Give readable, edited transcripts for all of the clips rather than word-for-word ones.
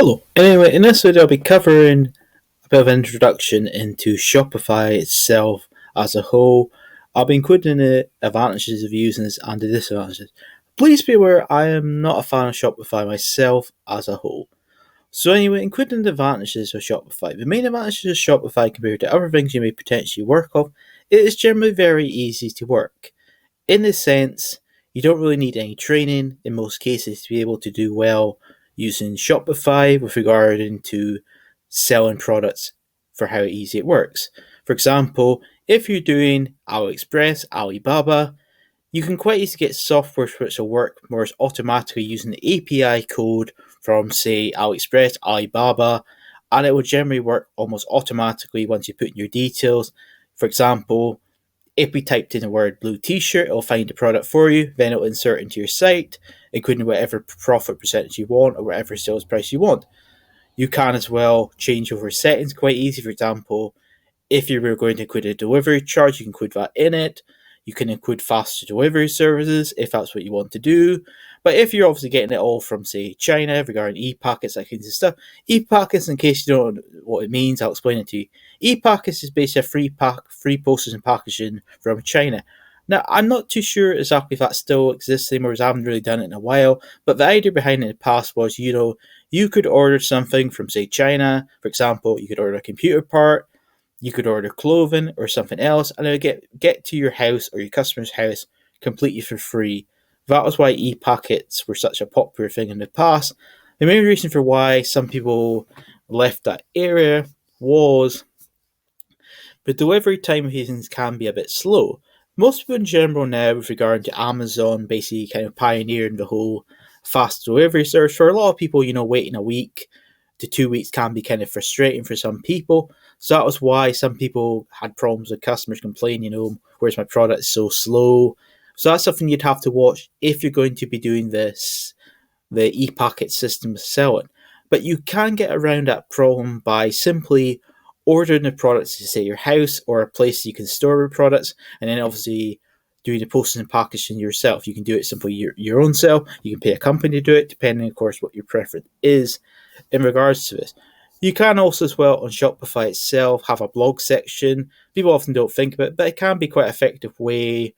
Hello. Anyway, in this video, I'll be covering a bit of an introduction into Shopify itself as a whole. I'll be including the advantages of using this and the disadvantages. Please be aware I am not a fan of Shopify myself as a whole. So anyway, including the advantages of Shopify. The main advantages of Shopify compared to other things you may potentially work off, it is generally very easy to work. In this sense, you don't really need any training in most cases to be able to do well using Shopify with regard to selling products for how easy it works. For example, if you're doing AliExpress, Alibaba, you can quite easily get software which will work more automatically using the API code from, say, AliExpress, Alibaba, and it will generally work almost automatically once you put in your details. For example, if we typed in the word blue t-shirt, it'll find the product for you, then it'll insert into your site, including whatever profit percentage you want or whatever sales price you want. You can as well change over settings quite easy. For example, if you were going to include a delivery charge, you can include that in it. You can include faster delivery services if that's what you want to do. But if you're obviously getting it all from, say, China regarding e-packets, that kind of stuff, e-packets, in case you don't know what it means, I'll explain it to you. E-packets is basically free postage and packaging from China. Now, I'm not too sure exactly if that still exists anymore, as I haven't really done it in a while, but the idea behind it in the past was, you could order something from, say, China. For example, you could order a computer part, you could order clothing or something else, and it would get to your house or your customer's house completely for free. That was why e-packets were such a popular thing in the past. The main reason for why some people left that area was the delivery time of these things can be a bit slow. Most people in general now, with regard to Amazon, basically kind of pioneering the whole fast delivery service. For a lot of people, waiting a week to 2 weeks can be kind of frustrating for some people. So that was why some people had problems with customers complaining, where's my product so slow? So that's something you'd have to watch if you're going to be doing this, the e-packet system selling. But you can get around that problem by simply ordering the products to, say, your house or a place you can store your products, and then obviously doing the posting and packaging yourself. You can do it simply your own self. You can pay a company to do it, depending, of course, what your preference is in regards to this. You can also, as well, on Shopify itself, have a blog section. People often don't think about it, but it can be quite an effective way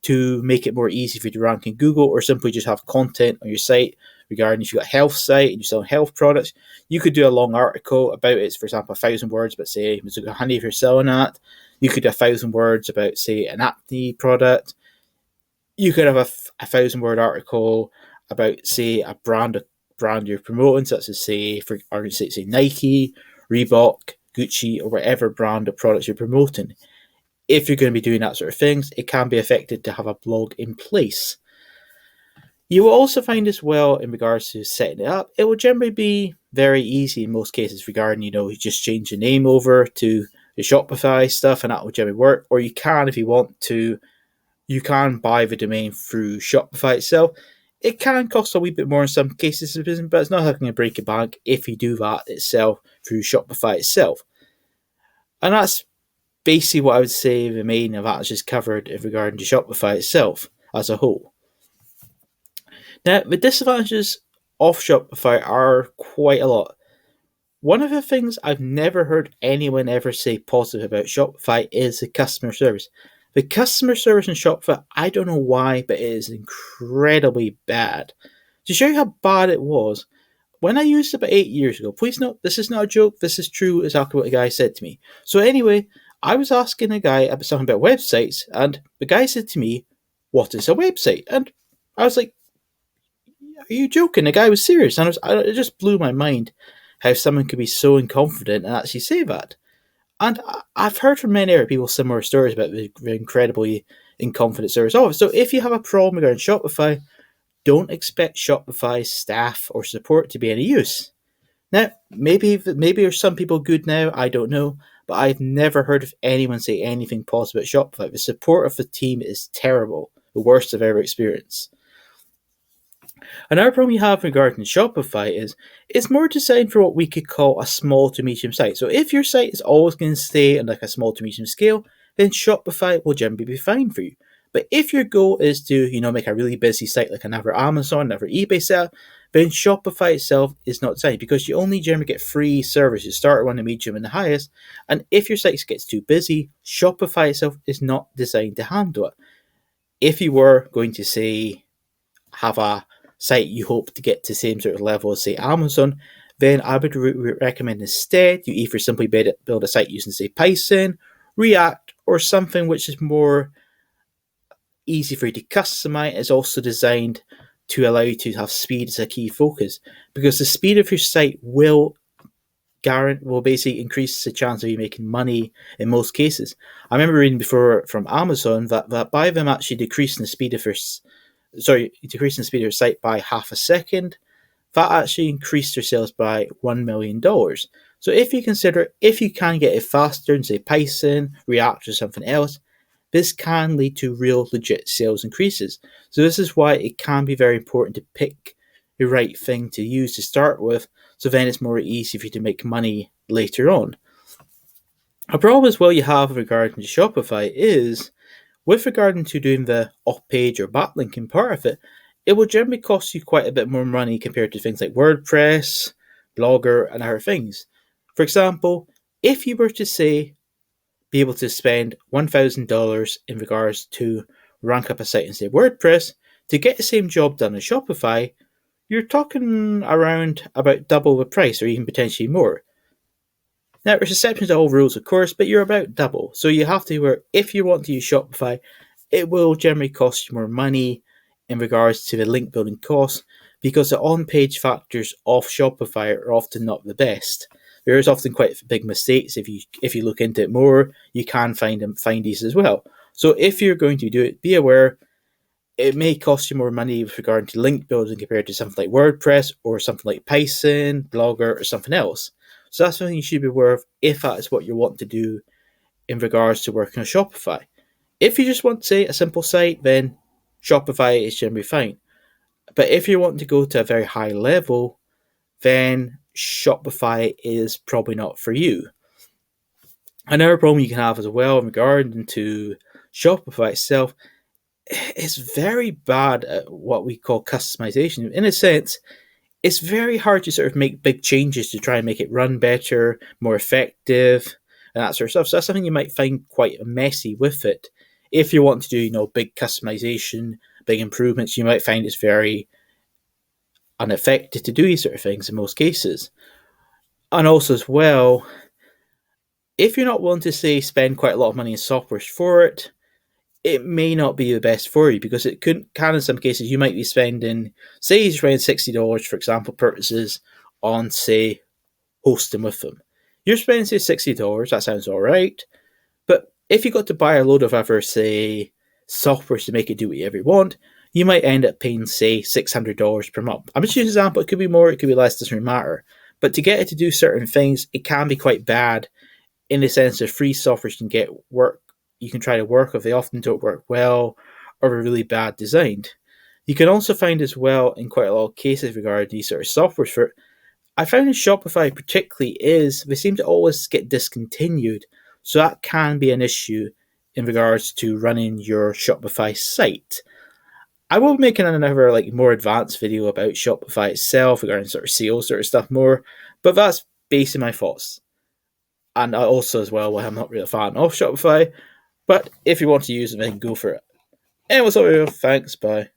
to make it more easy for you to rank in Google, or simply just have content on your site regarding if you've got a health site and you're selling health products. You could do a long article about it, for example, 1,000 words, but say Mazuka Honey if you're selling that. You could do 1,000 words about, say, an acne product. You could have a 1,000-word article about, say, a brand you're promoting, such as, say Nike, Reebok, Gucci, or whatever brand of products you're promoting. If you're going to be doing that sort of things, it can be effective to have a blog in place. You will also find as well, in regards to setting it up, it will generally be very easy in most cases regarding, you just change the name over to the Shopify stuff and that will generally work. Or you can, if you want to, you can buy the domain through Shopify itself. It can cost a wee bit more in some cases, but it's not going to break your bank if you do that itself through Shopify itself. And that's basically what I would say the main advantages covered in regard to Shopify itself as a whole. Now, the disadvantages of Shopify are quite a lot. One of the things I've never heard anyone ever say positive about Shopify is the customer service. The customer service in Shopify, I don't know why, but it is incredibly bad. To show you how bad it was, when I used it about 8 years ago, please note, this is not a joke, this is true, exactly what the guy said to me. So anyway, I was asking a guy about something about websites, and the guy said to me, "What is a website?" And I was like, "Are you joking?" The guy was serious, and it just blew my mind how someone could be so inconfident and actually say that. And I've heard from many other people similar stories about the incredibly inconfident service. So if you have a problem regarding Shopify, don't expect Shopify's staff or support to be any use. Now, maybe there's some people good now, I don't know, but I've never heard of anyone say anything positive about Shopify. The support of the team is terrible, the worst I've ever experienced. Another problem you have regarding Shopify is it's more designed for what we could call a small to medium site. So if your site is always going to stay on like a small to medium scale, then Shopify will generally be fine for you. But if your goal is to, make a really busy site like another Amazon, another eBay setup, But in Shopify itself is not designed, because you only generally get free servers. You start at one, the medium, and the highest. And if your site gets too busy, Shopify itself is not designed to handle it. If you were going to, say, have a site you hope to get to the same sort of level as, say, Amazon, then I would recommend instead you either simply build a site using, say, Python, React, or something which is more easy for you to customize. It's also designed to allow you to have speed as a key focus, because the speed of your site will basically increase the chance of you making money in most cases. I remember reading before from Amazon that by them actually decreasing the speed of your site by half a second, that actually increased their sales by $1 million. So if you can get it faster in, say, Python, React, or something else, this can lead to real legit sales increases. So this is why it can be very important to pick the right thing to use to start with, so then it's more easy for you to make money later on. A problem as well you have regarding to Shopify is, with regarding to doing the off-page or backlinking part of it, it will generally cost you quite a bit more money compared to things like WordPress, Blogger, and other things. For example, if you were to, say, be able to spend $1,000 in regards to rank up a site in, say, WordPress, to get the same job done on Shopify, you're talking around about double the price, or even potentially more. Now, there's exceptions to all rules, of course, but you're about double. So you have to work, if you want to use Shopify, it will generally cost you more money in regards to the link building costs, because the on-page factors of Shopify are often not the best. There is often quite big mistakes. If you look into it more, you can find these as well. So if you're going to do it, be aware it may cost you more money with regard to link building compared to something like WordPress or something like Python, Blogger, or something else. So that's something you should be aware of if that is what you want to do in regards to working on Shopify. If you just want, say, a simple site, then Shopify is generally fine. But if you want to go to a very high level, then Shopify is probably not for you. Another problem you can have as well in regard to Shopify itself is very bad at what we call customization. In a sense, it's very hard to sort of make big changes to try and make it run better, more effective, and that sort of stuff. So that's something you might find quite messy with it. If you want to do, big customization, big improvements, you might find it's very ineffective to do these sort of things in most cases. And also as well, if you're not willing to, say, spend quite a lot of money in software for it, it may not be the best for you, because it can in some cases you might be spending, say, you're spending $60, for example, purposes on, say, hosting with them. You're spending, say, $60, that sounds all right, but if you got to buy a load of other, say, software to make it do whatever you want, you might end up paying, say, $600 per month. I'm just using an example. It could be more, it could be less, doesn't really matter. But to get it to do certain things, it can be quite bad, in the sense of free software you can try to work with. They often don't work well, or are really bad designed. You can also find as well, in quite a lot of cases regarding these sort of softwares for it, I found in Shopify particularly they seem to always get discontinued. So that can be an issue in regards to running your Shopify site. I will be making another more advanced video about Shopify itself regarding sort of sales sort of stuff more, but that's basically my thoughts. And also as well, I'm not really a fan of Shopify, but if you want to use it, then go for it. Anyway, so thanks, bye.